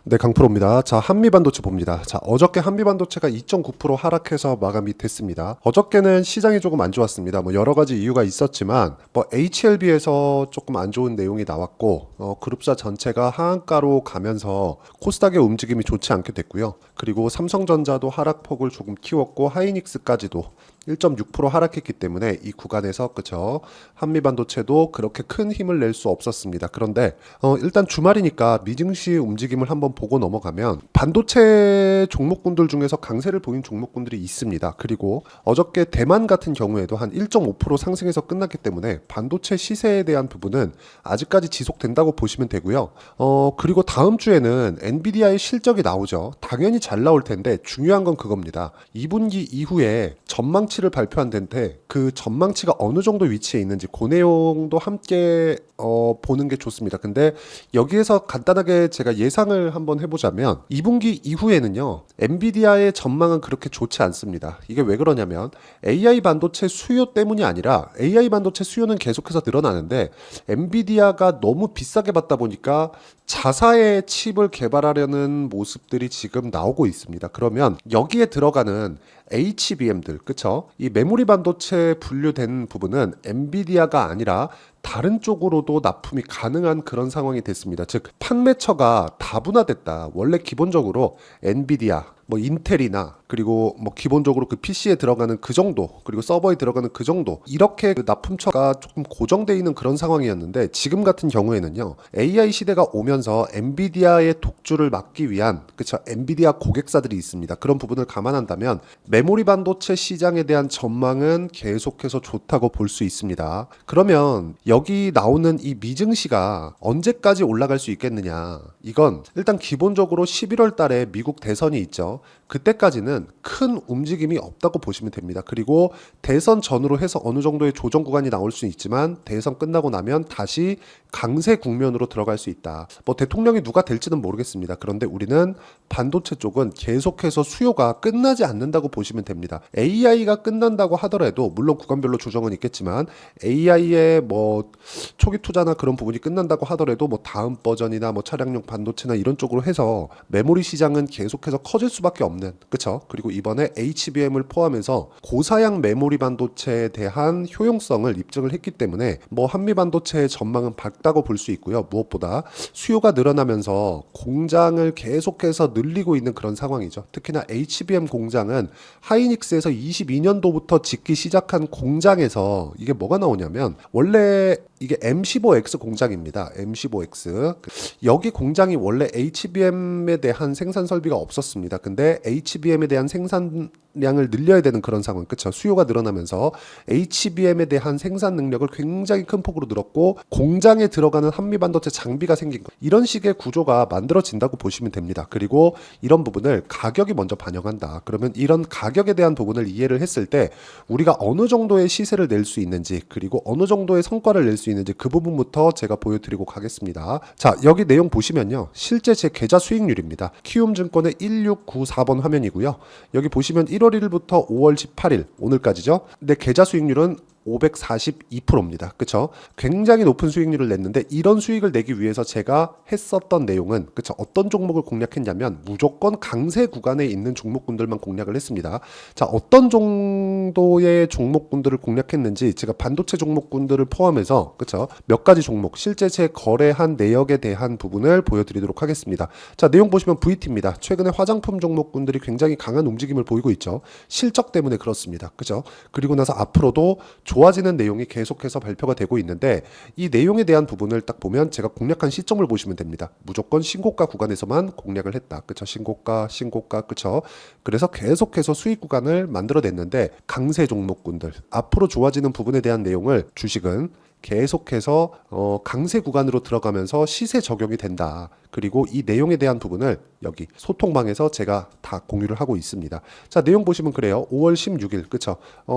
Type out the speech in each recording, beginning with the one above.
네, 강프로입니다. 자, 한미반도체 봅니다. 자, 어저께 한미반도체가 2.9% 하락해서 마감이 됐습니다. 어저께는 시장이 조금 안 좋았습니다. 뭐 여러 가지 이유가 있었지만 HLB에서 조금 안 좋은 내용이 나왔고 그룹사 전체가 하한가로 가면서 코스닥의 움직임이 좋지 않게 됐고요. 그리고 삼성전자도 하락폭을 조금 키웠고 하이닉스까지도 1.6% 하락했기 때문에 이 구간에서 그쵸 한미반도체도 그렇게 큰 힘을 낼 수 없었습니다. 그런데 일단 주말이니까 미증시 움직임을 한번 보고 넘어가면 반도체 종목군들 중에서 강세를 보인 종목군들이 있습니다. 그리고 어저께 대만 같은 경우에도 한 1.5% 상승해서 끝났기 때문에 반도체 시세에 대한 부분은 아직까지 지속된다고 보시면 되고요. 그리고 다음 주에는 엔비디아의 실적이 나오죠. 당연히 잘 나올 텐데 중요한 건 그겁니다. 2분기 이후에 전망치를 발표한다는데 그 전망치가 어느 정도 위치에 있는지 그 내용도 함께 보는 게 좋습니다. 근데 여기에서 간단하게 제가 예상을 한번 해보자면 2분기 이후에는요 엔비디아의 전망은 그렇게 좋지 않습니다. 이게 왜 그러냐면 AI 반도체 수요 때문이 아니라 AI 반도체 수요는 계속해서 늘어나는데 엔비디아가 너무 비싸게 받다 보니까 자사의 칩을 개발하려는 모습들이 지금 나오고 있습니다. 그러면 여기에 들어가는 HBM들, 그쵸? 이 메모리 반도체 분류된 부분은 엔비디아가 아니라 다른 쪽으로도 납품이 가능한 그런 상황이 됐습니다. 즉 판매처가 다분화됐다. 원래 기본적으로 엔비디아, 뭐 인텔이나 그리고 뭐 기본적으로 그 PC에 들어가는 그 정도, 그리고 서버에 들어가는 그 정도, 이렇게 그 납품처가 조금 고정되어 있는 그런 상황이었는데 지금 같은 경우에는요 AI 시대가 오면서 엔비디아의 독주를 막기 위한 그쵸 엔비디아 고객사들이 있습니다. 그런 부분을 감안한다면 메모리 반도체 시장에 대한 전망은 계속해서 좋다고 볼 수 있습니다. 그러면 여기 나오는 이 미증시가 언제까지 올라갈 수 있겠느냐, 이건 일단 기본적으로 11월 달에 미국 대선이 있죠. 그때까지는 큰 움직임이 없다고 보시면 됩니다. 그리고 대선 전후로 해서 어느 정도의 조정 구간이 나올 수 있지만 대선 끝나고 나면 다시 강세 국면으로 들어갈 수 있다. 뭐 대통령이 누가 될지는 모르겠습니다. 그런데 우리는 반도체 쪽은 계속해서 수요가 끝나지 않는다고 보시면 됩니다. AI가 끝난다고 하더라도 물론 구간별로 조정은 있겠지만 AI의 뭐 초기 투자나 그런 부분이 끝난다고 하더라도 뭐 다음 버전이나 뭐 차량용 반도체나 이런 쪽으로 해서 메모리 시장은 계속해서 커질 수밖에 없는, 그쵸? 그리고 이번에 HBM을 포함해서 고사양 메모리 반도체에 대한 효용성을 입증을 했기 때문에 뭐 한미 반도체의 전망은 밝다고 볼 수 있고요. 무엇보다 수요가 늘어나면서 공장을 계속해서 늘리고 있는 그런 상황이죠. 특히나 HBM 공장은 하이닉스에서 22년도부터 짓기 시작한 공장에서 이게 뭐가 나오냐면 원래 이게 M15X 공장입니다. M15X. 여기 공장이 원래 HBM에 대한 생산 설비가 없었습니다. 근데 HBM에 대한 생산량을 늘려야 되는 그런 상황, 그쵸? 수요가 늘어나면서 HBM에 대한 생산 능력을 굉장히 큰 폭으로 늘었고 공장에 들어가는 한미반도체 장비가 생긴 거, 이런 식의 구조가 만들어진다고 보시면 됩니다. 그리고 이런 부분을 가격이 먼저 반영한다. 그러면 이런 가격에 대한 부분을 이해를 했을 때 우리가 어느 정도의 시세를 낼 수 있는지, 그리고 어느 정도의 성과를 낼 수 있는지 그 부분부터 제가 보여드리고 가겠습니다. 자, 여기 내용 보시면요 실제 제 계좌 수익률입니다. 키움증권의 1694번 화면이고요. 여기 보시면 1월 1일부터 5월 18일 오늘까지죠. 내 계좌 수익률은 542%입니다. 그쵸? 굉장히 높은 수익률을 냈는데 이런 수익을 내기 위해서 제가 했었던 내용은 그쵸? 어떤 종목을 공략했냐면 무조건 강세 구간에 있는 종목군들만 공략을 했습니다. 자, 어떤 정도의 종목군들을 공략했는지 제가 반도체 종목군들을 포함해서 그쵸? 몇 가지 종목, 실제 제 거래한 내역에 대한 부분을 보여드리도록 하겠습니다. 자, 내용 보시면 VT입니다. 최근에 화장품 종목군들이 굉장히 강한 움직임을 보이고 있죠. 실적 때문에 그렇습니다. 그죠? 그리고 나서 앞으로도 좋아지는 내용이 계속해서 발표가 되고 있는데 이 내용에 대한 부분을 딱 보면 제가 공략한 시점을 보시면 됩니다. 무조건 신고가 구간에서만 공략을 했다. 그쵸? 신고가, 그쵸? 그래서 계속해서 수익 구간을 만들어냈는데 강세 종목군들, 앞으로 좋아지는 부분에 대한 내용을 주식은 계속해서 강세 구간으로 들어가면서 시세 적용이 된다. 그리고 이 내용에 대한 부분을 여기 소통방에서 제가 다 공유를 하고 있습니다. 자, 내용 보시면 그래요. 5월 16일, 그쵸?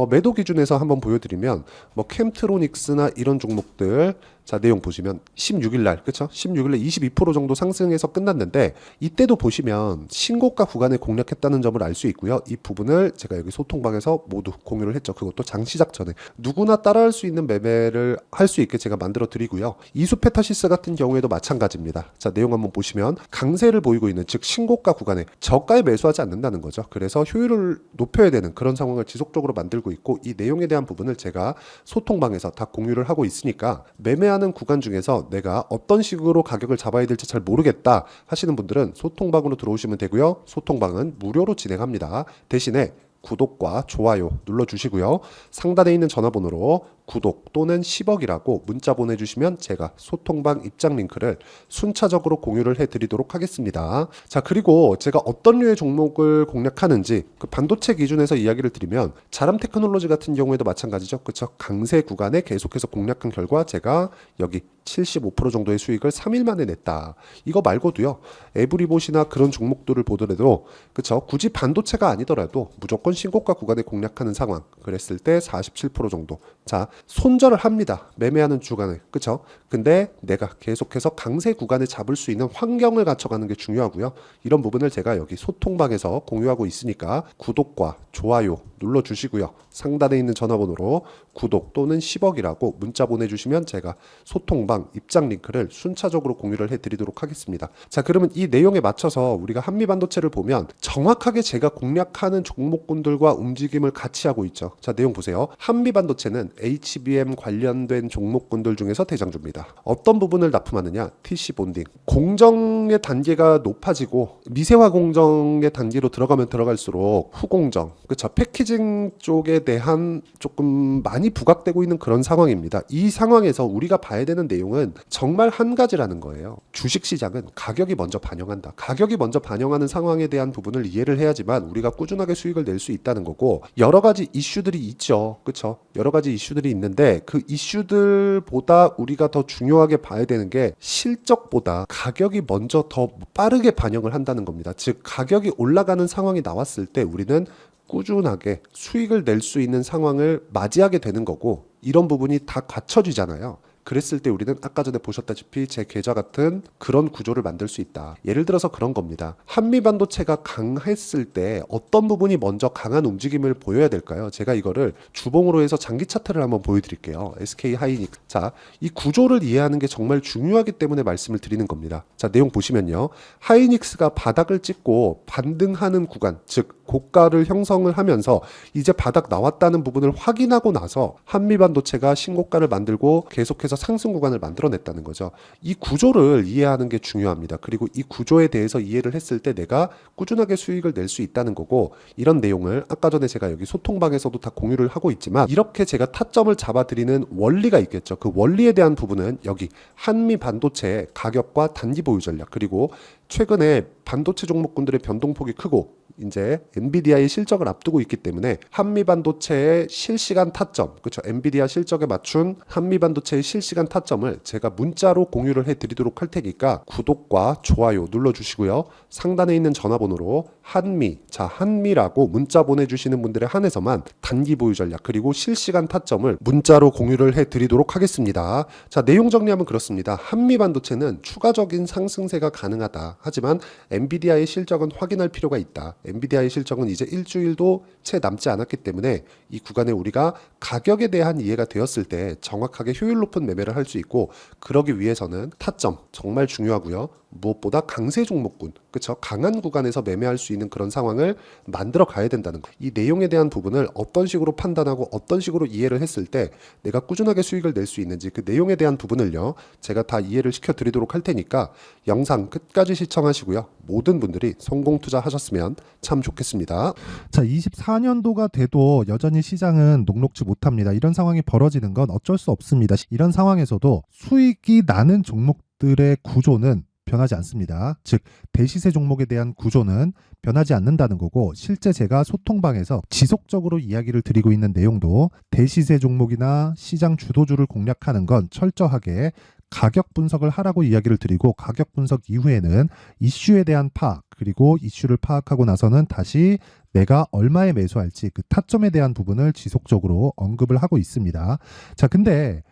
매도 기준에서 한번 보여드리면 뭐 캠트로닉스나 이런 종목들, 자, 내용 보시면 16일 날, 그쵸? 16일 날 22% 정도 상승해서 끝났는데 이때도 보시면 신고가 구간에 공략했다는 점을 알 수 있고요. 이 부분을 제가 여기 소통방에서 모두 공유를 했죠. 그것도 장 시작 전에 누구나 따라할 수 있는 매매를 할 수 있게 제가 만들어 드리고요. 이수페타시스 같은 경우에도 마찬가지입니다. 자, 내용 한번 한번 보시면 강세를 보이고 있는, 즉 신고가 구간에 저가에 매수하지 않는다는 거죠. 그래서 효율을 높여야 되는 그런 상황을 지속적으로 만들고 있고, 이 내용에 대한 부분을 제가 소통방에서 다 공유를 하고 있으니까 매매하는 구간 중에서 내가 어떤 식으로 가격을 잡아야 될지 잘 모르겠다 하시는 분들은 소통방으로 들어오시면 되고요. 소통방은 무료로 진행합니다. 대신에 구독과 좋아요 눌러주시고요. 상단에 있는 전화번호로 구독 또는 10억이라고 문자 보내주시면 제가 소통방 입장 링크를 순차적으로 공유를 해드리도록 하겠습니다. 자, 그리고 제가 어떤 류의 종목을 공략하는지 그 반도체 기준에서 이야기를 드리면, 자람 테크놀로지 같은 경우에도 마찬가지죠. 그렇죠? 강세 구간에 계속해서 공략한 결과 제가 여기 75% 정도의 수익을 3일 만에 냈다. 이거 말고도요, 에브리봇이나 그런 종목들을 보더라도, 그렇죠, 굳이 반도체가 아니더라도 무조건 신고가 구간에 공략하는 상황, 그랬을 때 47% 정도. 자, 손절을 합니다. 매매하는 주간에. 그렇죠? 근데 내가 계속해서 강세 구간에 잡을 수 있는 환경을 갖춰가는 게 중요하고요. 이런 부분을 제가 여기 소통방에서 공유하고 있으니까 구독과 좋아요 눌러주시고요. 상단에 있는 전화번호로 구독 또는 10억이라고 문자 보내주시면 제가 소통방 입장 링크를 순차적으로 공유를 해드리도록 하겠습니다. 자, 그러면 이 내용에 맞춰서 우리가 한미반도체를 보면 정확하게 제가 공략하는 종목군들과 움직임을 같이 하고 있죠. 자, 내용 보세요. 한미반도체는 HBM 관련된 종목군들 중에서 대장주입니다. 어떤 부분을 납품하느냐? TC 본딩. 공정의 단계가 높아지고 미세화 공정의 단계로 들어가면 들어갈수록 후공정, 그렇죠, 패키징 쪽에 대한 조금 많이 부각되고 있는 그런 상황입니다. 이 상황에서 우리가 봐야 되는 내용은 정말 한 가지라는 거예요. 주식시장은 가격이 먼저 반영한다. 가격이 먼저 반영하는 상황에 대한 부분을 이해를 해야지만 우리가 꾸준하게 수익을 낼 수 있다는 거고, 여러 가지 이슈들이 있죠. 그렇죠? 여러 가지 이슈들이 있는데 그 이슈들보다 우리가 더 중요하게 봐야 되는 게 실적보다 가격이 먼저 더 빠르게 반영을 한다는 겁니다. 즉, 가격이 올라가는 상황이 나왔을 때 우리는 꾸준하게 수익을 낼 수 있는 상황을 맞이하게 되는 거고, 이런 부분이 다 갖춰지잖아요. 그랬을 때 우리는 아까 전에 보셨다시피 제 계좌 같은 그런 구조를 만들 수 있다. 예를 들어서 그런 겁니다. 한미반도체가 강했을 때 어떤 부분이 먼저 강한 움직임을 보여야 될까요? 제가 이거를 주봉으로 해서 장기 차트를 한번 보여드릴게요. SK 하이닉스. 자, 이 구조를 이해하는 게 정말 중요하기 때문에 말씀을 드리는 겁니다. 자, 내용 보시면요. 하이닉스가 바닥을 찍고 반등하는 구간, 즉 고가를 형성을 하면서 이제 바닥 나왔다는 부분을 확인하고 나서 한미반도체가 신고가를 만들고 계속해서 상승 구간을 만들어냈다는 거죠. 이 구조를 이해하는 게 중요합니다. 그리고 이 구조에 대해서 이해를 했을 때 내가 꾸준하게 수익을 낼 수 있다는 거고, 이런 내용을 아까 전에 제가 여기 소통방에서도 다 공유를 하고 있지만, 이렇게 제가 타점을 잡아드리는 원리가 있겠죠. 그 원리에 대한 부분은 여기 한미반도체의 가격과 단기 보유 전략, 그리고 최근에 반도체 종목군들의 변동폭이 크고 이제 엔비디아의 실적을 앞두고 있기 때문에 한미반도체의 실시간 타점, 그렇죠, 엔비디아 실적에 맞춘 한미반도체의 실시간 타점을 제가 문자로 공유를 해드리도록 할 테니까 구독과 좋아요 눌러주시고요. 상단에 있는 전화번호로 한미라고 문자 보내주시는 분들에 한해서만 단기 보유 전략 그리고 실시간 타점을 문자로 공유를 해드리도록 하겠습니다. 자, 내용 정리하면 그렇습니다. 한미반도체는 추가적인 상승세가 가능하다. 하지만 엔비디아의 실적은 확인할 필요가 있다. 엔비디아의 실적은 이제 일주일도 채 남지 않았기 때문에 이 구간에 우리가 가격에 대한 이해가 되었을 때 정확하게 효율 높은 매매를 할 수 있고, 그러기 위해서는 타점 정말 중요하고요. 무엇보다 강세 종목군, 그렇죠, 강한 구간에서 매매할 수 있는 그런 상황을 만들어 가야 된다는 거. 이 내용에 대한 부분을 어떤 식으로 판단하고 어떤 식으로 이해를 했을 때 내가 꾸준하게 수익을 낼 수 있는지, 그 내용에 대한 부분을요 제가 다 이해를 시켜 드리도록 할 테니까 영상 끝까지 시청하시고요. 모든 분들이 성공 투자하셨으면 참 좋겠습니다. 자, 24년도가 돼도 여전히 시장은 녹록지 못합니다. 이런 상황이 벌어지는 건 어쩔 수 없습니다. 이런 상황에서도 수익이 나는 종목들의 구조는 변하지 않습니다. 즉, 대시세 종목에 대한 구조는 변하지 않는다는 거고, 실제 제가 소통방에서 지속적으로 이야기를 드리고 있는 내용도 대시세 종목이나 시장 주도주를 공략하는 건 철저하게 가격 분석을 하라고 이야기를 드리고, 가격 분석 이후에는 이슈에 대한 파악, 그리고 이슈를 파악하고 나서는 다시 내가 얼마에 매수할지 그 타점에 대한 부분을 지속적으로 언급을 하고 있습니다. 자, 근데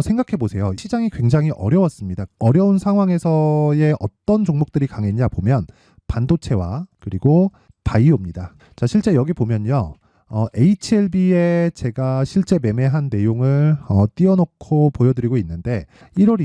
생각해 보세요. 시장이 굉장히 어려웠습니다. 어려운 상황에서의 어떤 종목들이 강했냐 보면 반도체와 그리고 바이오입니다. 자, 실제 여기 보면요. HLB에 제가 실제 매매한 내용을 띄워놓고 보여드리고 있는데 1월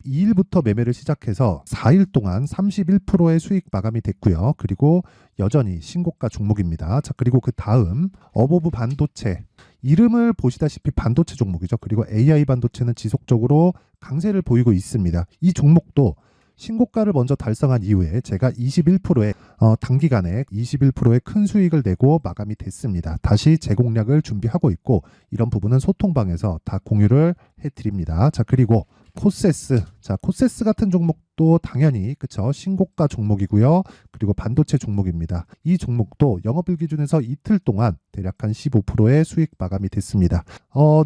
22일부터 매매를 시작해서 4일 동안 31%의 수익 마감이 됐고요. 그리고 여전히 신고가 종목입니다. 자, 그리고 그 다음 어보브 반도체, 이름을 보시다시피 반도체 종목이죠. 그리고 AI 반도체는 지속적으로 강세를 보이고 있습니다. 이 종목도 신고가를 먼저 달성한 이후에 제가 21%의 단기간에 21%의 큰 수익을 내고 마감이 됐습니다. 다시 재공략을 준비하고 있고 이런 부분은 소통방에서 다 공유를 해드립니다. 자, 그리고 코세스. 자, 코세스 같은 종목도 당연히 그쵸, 신고가 종목이고요. 그리고 반도체 종목입니다. 이 종목도 영업일 기준에서 이틀 동안 대략 한 15%의 수익 마감이 됐습니다.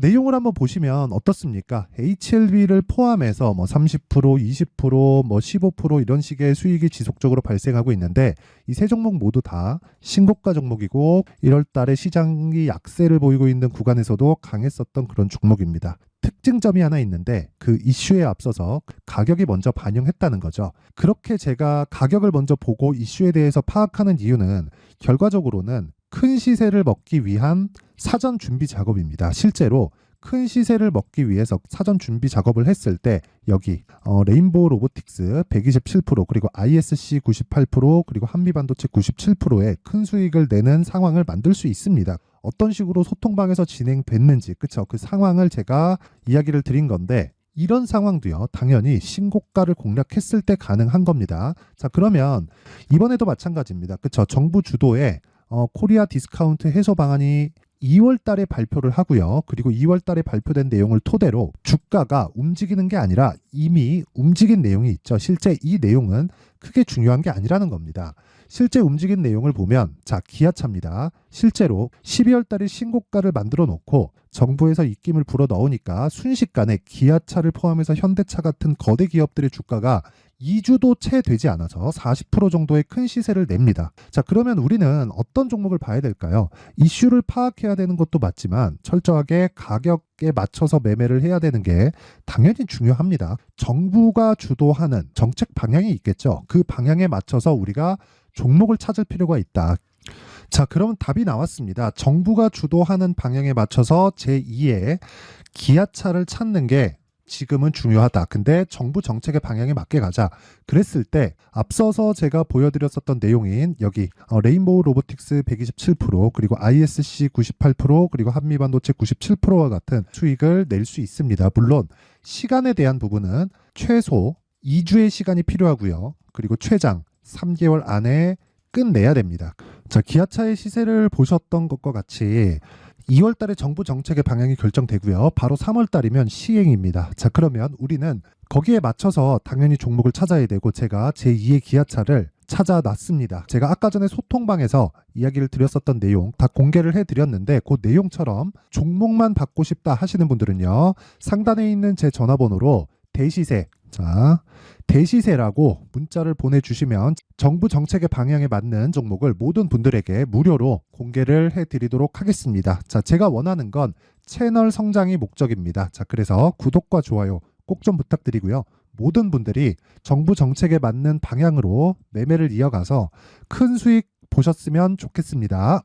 내용을 한번 보시면 어떻습니까? HLB를 포함해서 뭐 30%, 20%, 뭐 15% 이런 식의 수익이 지속적으로 발생하고 있는데 이 세 종목 모두 다 신고가 종목이고 1월 달에 시장이 약세를 보이고 있는 구간에서도 강했었던 그런 종목입니다. 특징점이 하나 있는데 그 이슈에 앞서서 가격이 먼저 반영했다는 거죠. 그렇게 제가 가격을 먼저 보고 이슈에 대해서 파악하는 이유는 결과적으로는 큰 시세를 먹기 위한 사전 준비 작업입니다. 실제로 큰 시세를 먹기 위해서 사전 준비 작업을 했을 때 여기 레인보우 로보틱스 127% 그리고 ISC 98% 그리고 한미반도체 97%의 큰 수익을 내는 상황을 만들 수 있습니다. 어떤 식으로 소통방에서 진행됐는지 그쵸, 그 상황을 제가 이야기를 드린 건데 이런 상황도요 당연히 신고가를 공략했을 때 가능한 겁니다. 자, 그러면 이번에도 마찬가지입니다. 그쵸, 정부 주도의 코리아 디스카운트 해소 방안이 2월 달에 발표를 하고요. 그리고 2월 달에 발표된 내용을 토대로 주가가 움직이는 게 아니라 이미 움직인 내용이 있죠. 실제 이 내용은 크게 중요한 게 아니라는 겁니다. 실제 움직인 내용을 보면 자, 기아차입니다. 실제로 12월 달에 신고가를 만들어 놓고 정부에서 입김을 불어 넣으니까 순식간에 기아차를 포함해서 현대차 같은 거대 기업들의 주가가 2주도 채 되지 않아서 40% 정도의 큰 시세를 냅니다. 자, 그러면 우리는 어떤 종목을 봐야 될까요? 이슈를 파악해야 되는 것도 맞지만 철저하게 가격에 맞춰서 매매를 해야 되는 게 당연히 중요합니다. 정부가 주도하는 정책 방향이 있겠죠. 그 방향에 맞춰서 우리가 종목을 찾을 필요가 있다. 자, 그러면 답이 나왔습니다. 정부가 주도하는 방향에 맞춰서 제2의 기아차를 찾는 게 지금은 중요하다. 근데 정부 정책의 방향에 맞게 가자. 그랬을 때 앞서서 제가 보여드렸었던 내용인 여기 레인보우 로보틱스 127% 그리고 ISC 98% 그리고 한미반도체 97%와 같은 수익을 낼 수 있습니다. 물론 시간에 대한 부분은 최소 2주의 시간이 필요하고요. 그리고 최장 3개월 안에 끝내야 됩니다. 자, 기아차의 시세를 보셨던 것과 같이 2월 달에 정부 정책의 방향이 결정되고요. 바로 3월 달이면 시행입니다. 자, 그러면 우리는 거기에 맞춰서 당연히 종목을 찾아야 되고 제가 제2의 기아차를 찾아놨습니다. 제가 아까 전에 소통방에서 이야기를 드렸었던 내용 다 공개를 해드렸는데 그 내용처럼 종목만 받고 싶다 하시는 분들은요. 상단에 있는 제 전화번호로 대시세, 자, 대시세라고 문자를 보내주시면 정부 정책의 방향에 맞는 종목을 모든 분들에게 무료로 공개를 해드리도록 하겠습니다. 자, 제가 원하는 건 채널 성장이 목적입니다. 자, 그래서 구독과 좋아요 꼭 좀 부탁드리고요. 모든 분들이 정부 정책에 맞는 방향으로 매매를 이어가서 큰 수익 보셨으면 좋겠습니다.